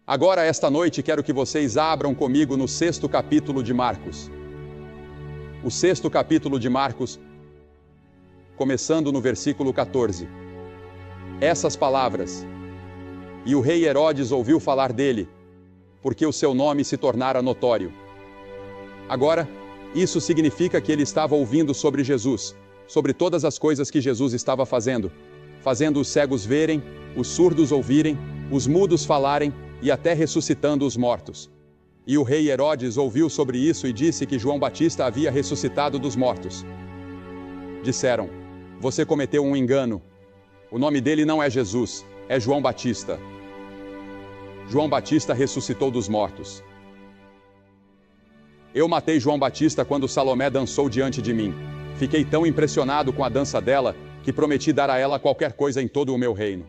Agora, esta noite, quero que vocês abram comigo no 6º capítulo de Marcos. O 6º capítulo de Marcos, começando no versículo 14. Essas palavras: E o rei Herodes ouviu falar dele, porque o seu nome se tornara notório. Agora, isso significa que ele estava ouvindo sobre Jesus, sobre todas as coisas que Jesus estava fazendo os cegos verem, os surdos ouvirem, os mudos falarem, e até ressuscitando os mortos. E o rei Herodes ouviu sobre isso e disse que João Batista havia ressuscitado dos mortos. Disseram: Você cometeu um engano. O nome dele não é Jesus, é João Batista. João Batista ressuscitou dos mortos. Eu matei João Batista quando Salomé dançou diante de mim. Fiquei tão impressionado com a dança dela que prometi dar a ela qualquer coisa em todo o meu reino.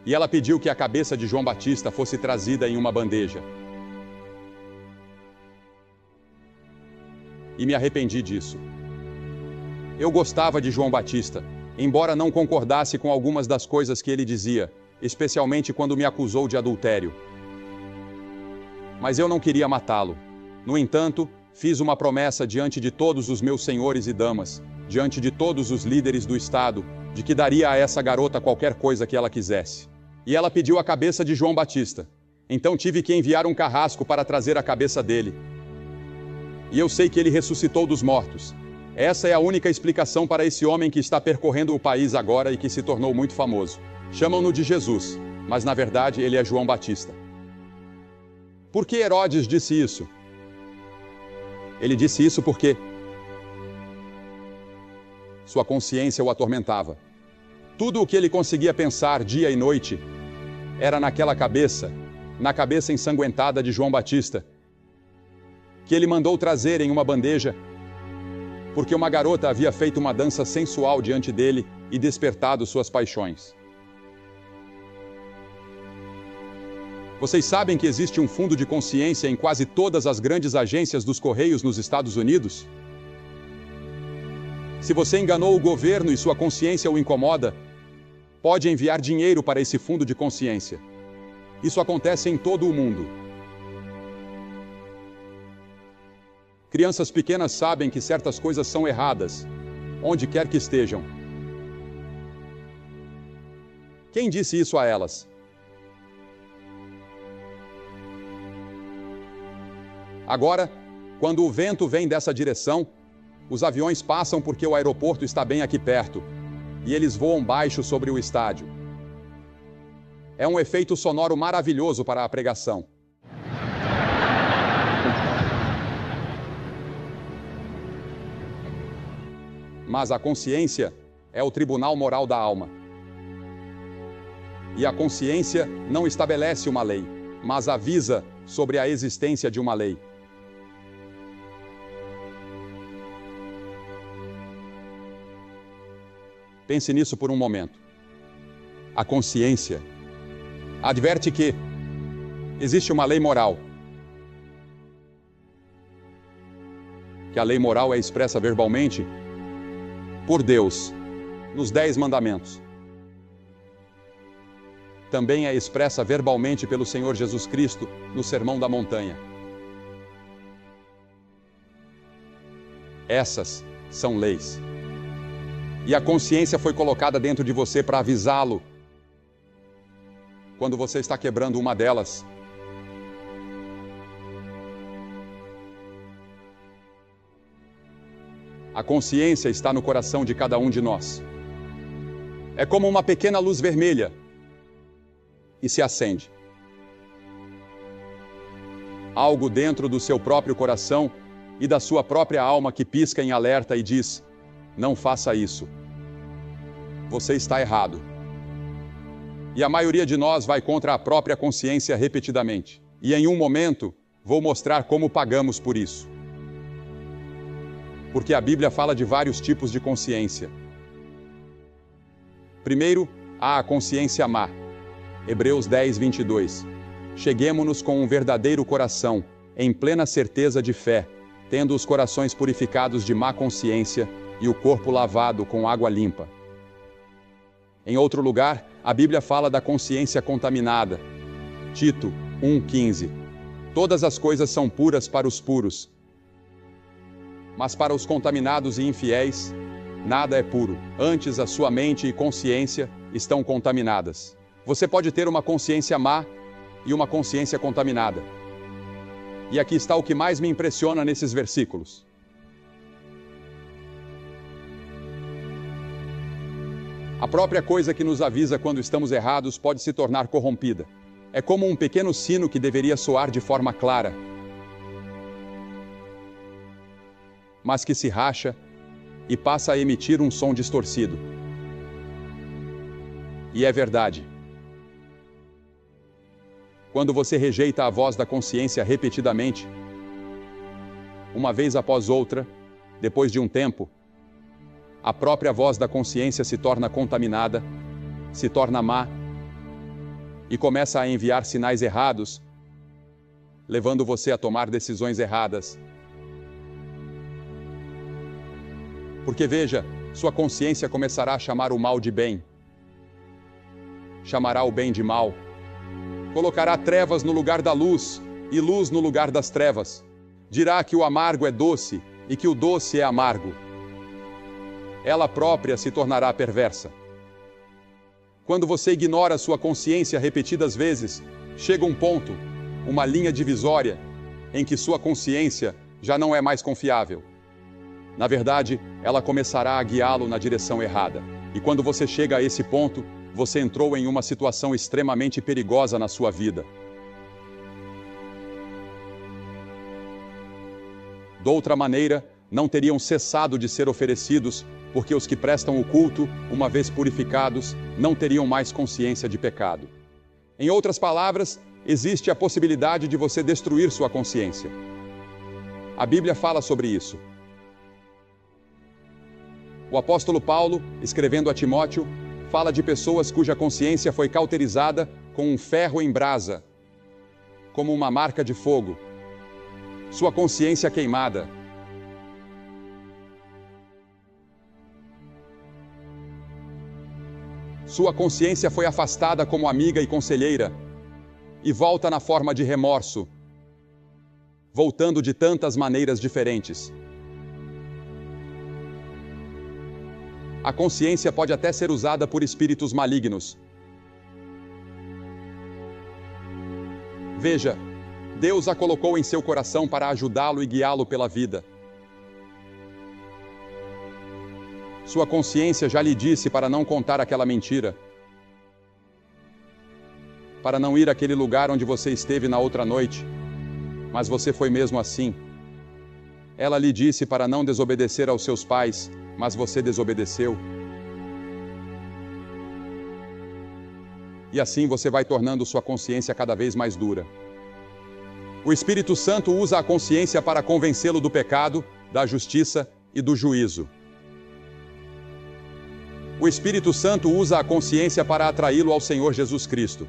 E ela pediu que a cabeça de João Batista fosse trazida em uma bandeja. E me arrependi disso. Eu gostava de João Batista, embora não concordasse com algumas das coisas que ele dizia, especialmente quando me acusou de adultério. Mas eu não queria matá-lo. No entanto, fiz uma promessa diante de todos os meus senhores e damas, diante de todos os líderes do estado, de que daria a essa garota qualquer coisa que ela quisesse. E ela pediu a cabeça de João Batista. Então tive que enviar um carrasco para trazer a cabeça dele. E eu sei que ele ressuscitou dos mortos. Essa é a única explicação para esse homem que está percorrendo o país agora e que se tornou muito famoso. Chamam-no de Jesus, mas na verdade ele é João Batista. Por que Herodes disse isso? Ele disse isso porque sua consciência o atormentava. Tudo o que ele conseguia pensar dia e noite era naquela cabeça, na cabeça ensanguentada de João Batista, que ele mandou trazer em uma bandeja, porque uma garota havia feito uma dança sensual diante dele e despertado suas paixões. Vocês sabem que existe um fundo de consciência em quase todas as grandes agências dos Correios nos Estados Unidos? Se você enganou o governo e sua consciência o incomoda, pode enviar dinheiro para esse fundo de consciência. Isso acontece em todo o mundo. Crianças pequenas sabem que certas coisas são erradas, onde quer que estejam. Quem disse isso a elas? Agora, quando o vento vem dessa direção, os aviões passam porque o aeroporto está bem aqui perto, e eles voam baixo sobre o estádio. É um efeito sonoro maravilhoso para a pregação. Mas a consciência é o tribunal moral da alma. E a consciência não estabelece uma lei, mas avisa sobre a existência de uma lei. Pense nisso por um momento. A consciência adverte que existe uma lei moral. Que a lei moral é expressa verbalmente por Deus nos 10 mandamentos. Também é expressa verbalmente pelo Senhor Jesus Cristo no Sermão da Montanha. Essas são leis. E a consciência foi colocada dentro de você para avisá-lo quando você está quebrando uma delas. A consciência está no coração de cada um de nós. É como uma pequena luz vermelha e se acende. Algo dentro do seu próprio coração e da sua própria alma que pisca em alerta e diz: não faça isso. Você está errado. E a maioria de nós vai contra a própria consciência repetidamente. E em um momento, vou mostrar como pagamos por isso. Porque a Bíblia fala de vários tipos de consciência. Primeiro, há a consciência má. Hebreus 10, 22. Cheguemo-nos com um verdadeiro coração, em plena certeza de fé, tendo os corações purificados de má consciência e o corpo lavado com água limpa. Em outro lugar, a Bíblia fala da consciência contaminada. Tito 1,15. Todas as coisas são puras para os puros, mas para os contaminados e infiéis, nada é puro. Antes, a sua mente e consciência estão contaminadas. Você pode ter uma consciência má e uma consciência contaminada. E aqui está o que mais me impressiona nesses versículos. A própria coisa que nos avisa quando estamos errados pode se tornar corrompida. É como um pequeno sino que deveria soar de forma clara, mas que se racha e passa a emitir um som distorcido. E é verdade. Quando você rejeita a voz da consciência repetidamente, uma vez após outra, depois de um tempo, a própria voz da consciência se torna contaminada, se torna má e começa a enviar sinais errados, levando você a tomar decisões erradas. Porque veja, sua consciência começará a chamar o mal de bem, chamará o bem de mal, colocará trevas no lugar da luz e luz no lugar das trevas. Dirá que o amargo é doce e que o doce é amargo. Ela própria se tornará perversa. Quando você ignora sua consciência repetidas vezes, chega um ponto, uma linha divisória, em que sua consciência já não é mais confiável. Na verdade, ela começará a guiá-lo na direção errada. E quando você chega a esse ponto, você entrou em uma situação extremamente perigosa na sua vida. De outra maneira, não teriam cessado de ser oferecidos, porque os que prestam o culto, uma vez purificados, não teriam mais consciência de pecado. Em outras palavras, existe a possibilidade de você destruir sua consciência. A Bíblia fala sobre isso. O apóstolo Paulo, escrevendo a Timóteo, fala de pessoas cuja consciência foi cauterizada com um ferro em brasa, como uma marca de fogo. Sua consciência queimada. Sua consciência foi afastada como amiga e conselheira, e volta na forma de remorso, voltando de tantas maneiras diferentes. A consciência pode até ser usada por espíritos malignos. Veja, Deus a colocou em seu coração para ajudá-lo e guiá-lo pela vida. Sua consciência já lhe disse para não contar aquela mentira, para não ir àquele lugar onde você esteve na outra noite, mas você foi mesmo assim. Ela lhe disse para não desobedecer aos seus pais, mas você desobedeceu. E assim você vai tornando sua consciência cada vez mais dura. O Espírito Santo usa a consciência para convencê-lo do pecado, da justiça e do juízo. O Espírito Santo usa a consciência para atraí-lo ao Senhor Jesus Cristo.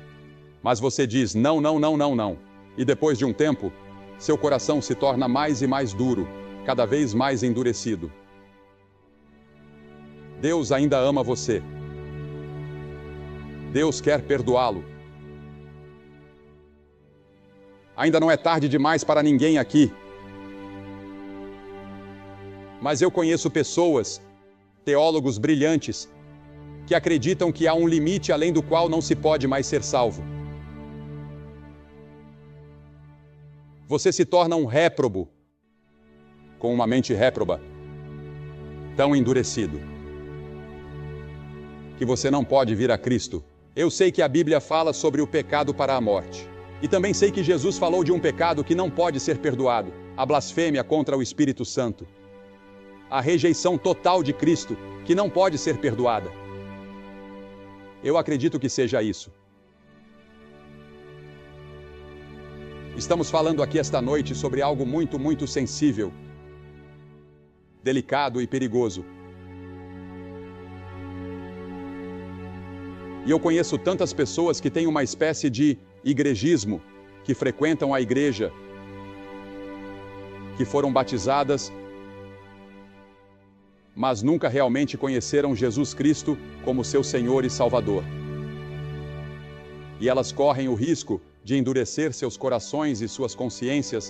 Mas você diz não, não, não, não, não. E depois de um tempo, seu coração se torna mais e mais duro, cada vez mais endurecido. Deus ainda ama você. Deus quer perdoá-lo. Ainda não é tarde demais para ninguém aqui. Mas eu conheço pessoas, teólogos brilhantes, que acreditam que há um limite além do qual não se pode mais ser salvo. Você se torna um réprobo, com uma mente réproba, tão endurecido, que você não pode vir a Cristo. Eu sei que a Bíblia fala sobre o pecado para a morte. E também sei que Jesus falou de um pecado que não pode ser perdoado, a blasfêmia contra o Espírito Santo. A rejeição total de Cristo, que não pode ser perdoada. Eu acredito que seja isso. Estamos falando aqui esta noite sobre algo muito, muito sensível, delicado e perigoso. E eu conheço tantas pessoas que têm uma espécie de igrejismo, que frequentam a igreja, que foram batizadas, mas nunca realmente conheceram Jesus Cristo como seu Senhor e Salvador. E elas correm o risco de endurecer seus corações e suas consciências,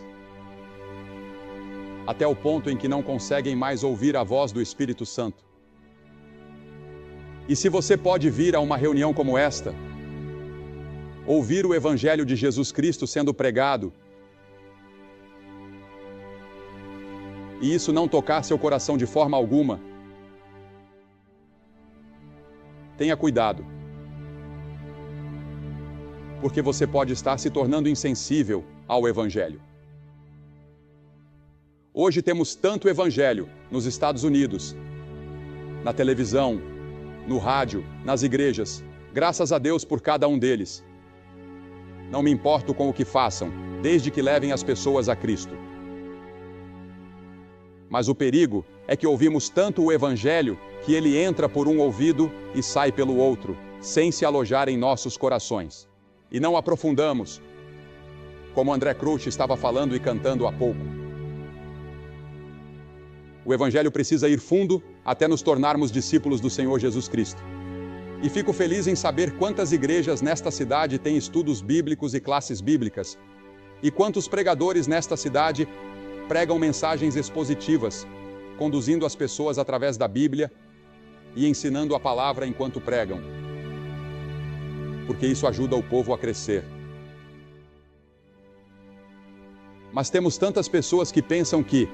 até o ponto em que não conseguem mais ouvir a voz do Espírito Santo. E se você pode vir a uma reunião como esta, ouvir o Evangelho de Jesus Cristo sendo pregado, e isso não tocar seu coração de forma alguma, tenha cuidado, porque você pode estar se tornando insensível ao Evangelho. Hoje temos tanto Evangelho nos Estados Unidos, na televisão, no rádio, nas igrejas, graças a Deus por cada um deles. Não me importo com o que façam, desde que levem as pessoas a Cristo. Mas o perigo é que ouvimos tanto o Evangelho que ele entra por um ouvido e sai pelo outro, sem se alojar em nossos corações. E não aprofundamos, como André Crouch estava falando e cantando há pouco. O Evangelho precisa ir fundo até nos tornarmos discípulos do Senhor Jesus Cristo. E fico feliz em saber quantas igrejas nesta cidade têm estudos bíblicos e classes bíblicas, e quantos pregadores nesta cidade pregam mensagens expositivas, conduzindo as pessoas através da Bíblia e ensinando a palavra enquanto pregam, porque isso ajuda o povo a crescer. Mas temos tantas pessoas que pensam que,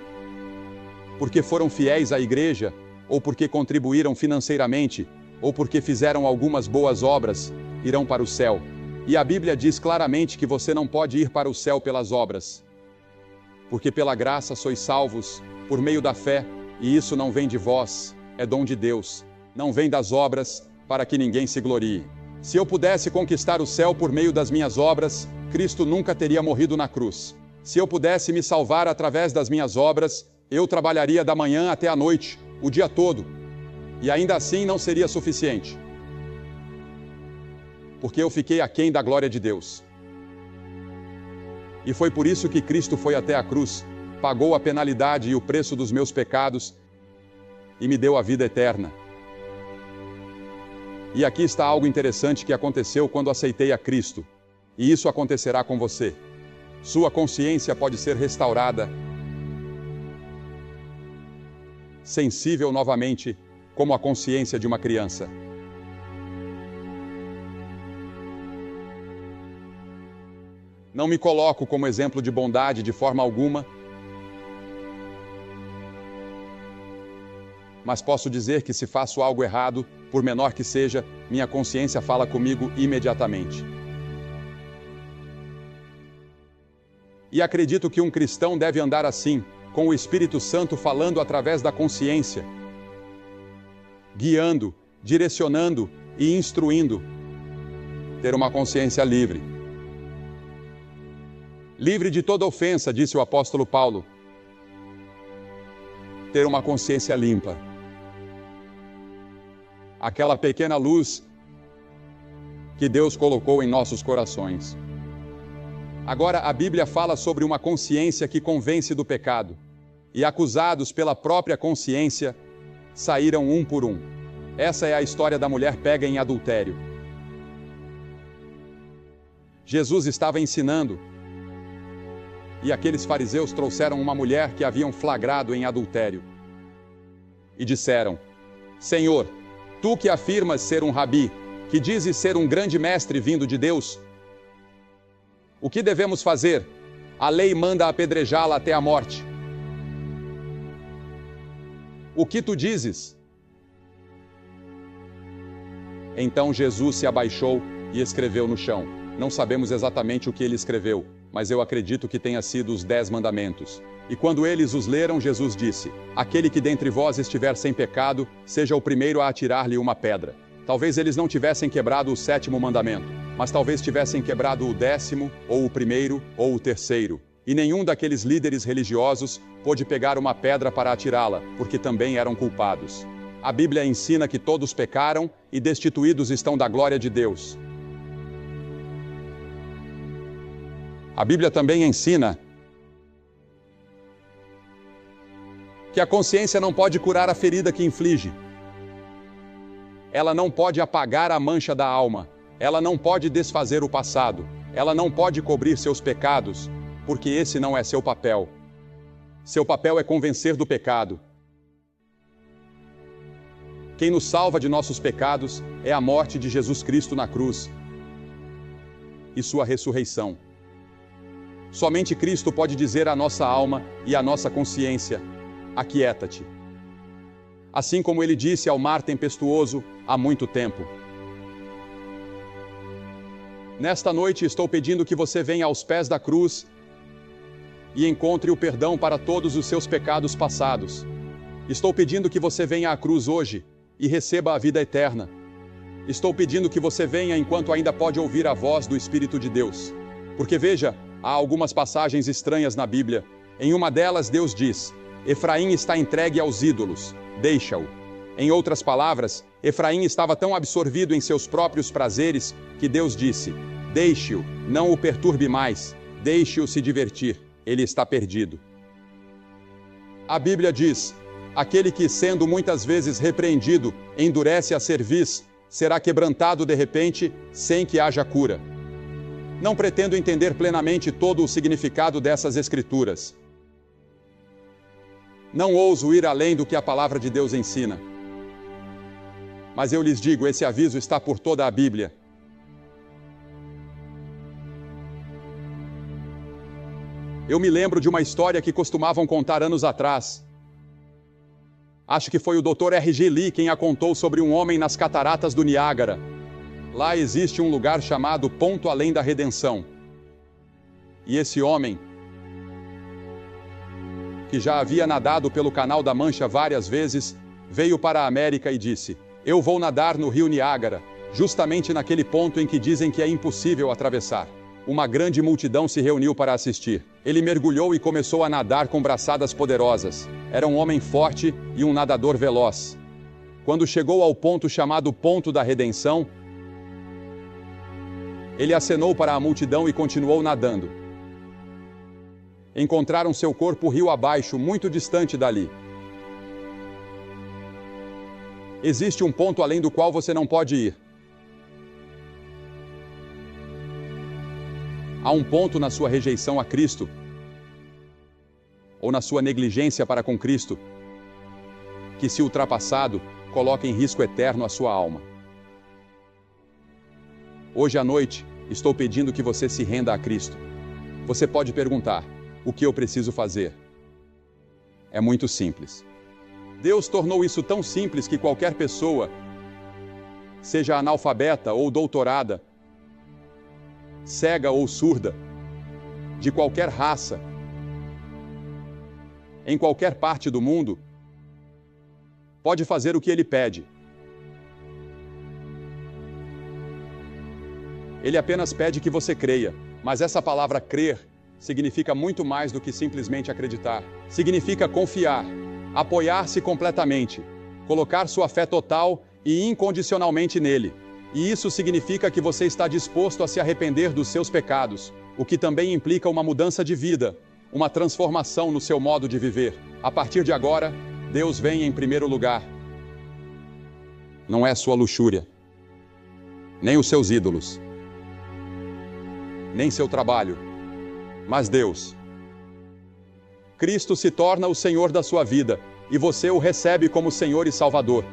porque foram fiéis à igreja, ou porque contribuíram financeiramente, ou porque fizeram algumas boas obras, irão para o céu. E a Bíblia diz claramente que você não pode ir para o céu pelas obras. Porque pela graça sois salvos, por meio da fé, e isso não vem de vós, é dom de Deus. Não vem das obras, para que ninguém se glorie. Se eu pudesse conquistar o céu por meio das minhas obras, Cristo nunca teria morrido na cruz. Se eu pudesse me salvar através das minhas obras, eu trabalharia da manhã até a noite, o dia todo, e ainda assim não seria suficiente. Porque eu fiquei aquém da glória de Deus. E foi por isso que Cristo foi até a cruz, pagou a penalidade e o preço dos meus pecados e me deu a vida eterna. E aqui está algo interessante que aconteceu quando aceitei a Cristo. E isso acontecerá com você. Sua consciência pode ser restaurada, sensível novamente, como a consciência de uma criança. Não me coloco como exemplo de bondade de forma alguma, mas posso dizer que se faço algo errado, por menor que seja, minha consciência fala comigo imediatamente. E acredito que um cristão deve andar assim, com o Espírito Santo falando através da consciência, guiando, direcionando e instruindo. Ter uma consciência livre. Livre de toda ofensa, disse o apóstolo Paulo. Ter uma consciência limpa. Aquela pequena luz que Deus colocou em nossos corações. Agora, a Bíblia fala sobre uma consciência que convence do pecado. E acusados pela própria consciência, saíram um por um. Essa é a história da mulher pega em adultério. Jesus estava ensinando, e aqueles fariseus trouxeram uma mulher que haviam flagrado em adultério. E disseram: Senhor, tu que afirmas ser um rabi, que dizes ser um grande mestre vindo de Deus, o que devemos fazer? A lei manda apedrejá-la até a morte. O que tu dizes? Então Jesus se abaixou e escreveu no chão. Não sabemos exatamente o que ele escreveu, mas eu acredito que tenha sido os 10 mandamentos. E quando eles os leram, Jesus disse: Aquele que dentre vós estiver sem pecado, seja o primeiro a atirar-lhe uma pedra. Talvez eles não tivessem quebrado o 7º mandamento, mas talvez tivessem quebrado o 10º, ou o 1º, ou o 3º. E nenhum daqueles líderes religiosos pôde pegar uma pedra para atirá-la, porque também eram culpados. A Bíblia ensina que todos pecaram e destituídos estão da glória de Deus. A Bíblia também ensina que a consciência não pode curar a ferida que inflige. Ela não pode apagar a mancha da alma. Ela não pode desfazer o passado. Ela não pode cobrir seus pecados, porque esse não é seu papel. Seu papel é convencer do pecado. Quem nos salva de nossos pecados é a morte de Jesus Cristo na cruz e sua ressurreição. Somente Cristo pode dizer à nossa alma e à nossa consciência: aquieta-te. Assim como ele disse ao mar tempestuoso há muito tempo. Nesta noite estou pedindo que você venha aos pés da cruz e encontre o perdão para todos os seus pecados passados. Estou pedindo que você venha à cruz hoje e receba a vida eterna. Estou pedindo que você venha enquanto ainda pode ouvir a voz do Espírito de Deus. Porque veja, há algumas passagens estranhas na Bíblia. Em uma delas Deus diz: Efraim está entregue aos ídolos, deixa-o. Em outras palavras, Efraim estava tão absorvido em seus próprios prazeres que Deus disse: deixe-o, não o perturbe mais, deixe-o se divertir, ele está perdido. A Bíblia diz: aquele que, sendo muitas vezes repreendido, endurece a cerviz, será quebrantado de repente, sem que haja cura. Não pretendo entender plenamente todo o significado dessas escrituras. Não ouso ir além do que a palavra de Deus ensina. Mas eu lhes digo, esse aviso está por toda a Bíblia. Eu me lembro de uma história que costumavam contar anos atrás. Acho que foi o Dr. R.G. Lee quem a contou, sobre um homem nas cataratas do Niágara. Lá existe um lugar chamado Ponto Além da Redenção. E esse homem, que já havia nadado pelo Canal da Mancha várias vezes, veio para a América e disse: eu vou nadar no rio Niágara, justamente naquele ponto em que dizem que é impossível atravessar. Uma grande multidão se reuniu para assistir. Ele mergulhou e começou a nadar com braçadas poderosas. Era um homem forte e um nadador veloz. Quando chegou ao ponto chamado Ponto da Redenção, ele acenou para a multidão e continuou nadando. Encontraram seu corpo rio abaixo, muito distante dali. Existe um ponto além do qual você não pode ir. Há um ponto na sua rejeição a Cristo, ou na sua negligência para com Cristo, que, se ultrapassado, coloca em risco eterno a sua alma. Hoje à noite, estou pedindo que você se renda a Cristo. Você pode perguntar: o que eu preciso fazer? É muito simples. Deus tornou isso tão simples que qualquer pessoa, seja analfabeta ou doutorada, cega ou surda, de qualquer raça, em qualquer parte do mundo, pode fazer o que ele pede. Ele apenas pede que você creia, mas essa palavra crer significa muito mais do que simplesmente acreditar. Significa confiar, apoiar-se completamente, colocar sua fé total e incondicionalmente nele. E isso significa que você está disposto a se arrepender dos seus pecados, o que também implica uma mudança de vida, uma transformação no seu modo de viver. A partir de agora, Deus vem em primeiro lugar. Não é sua luxúria, nem os seus ídolos, nem seu trabalho, mas Deus. Cristo se torna o Senhor da sua vida, e você o recebe como Senhor e Salvador.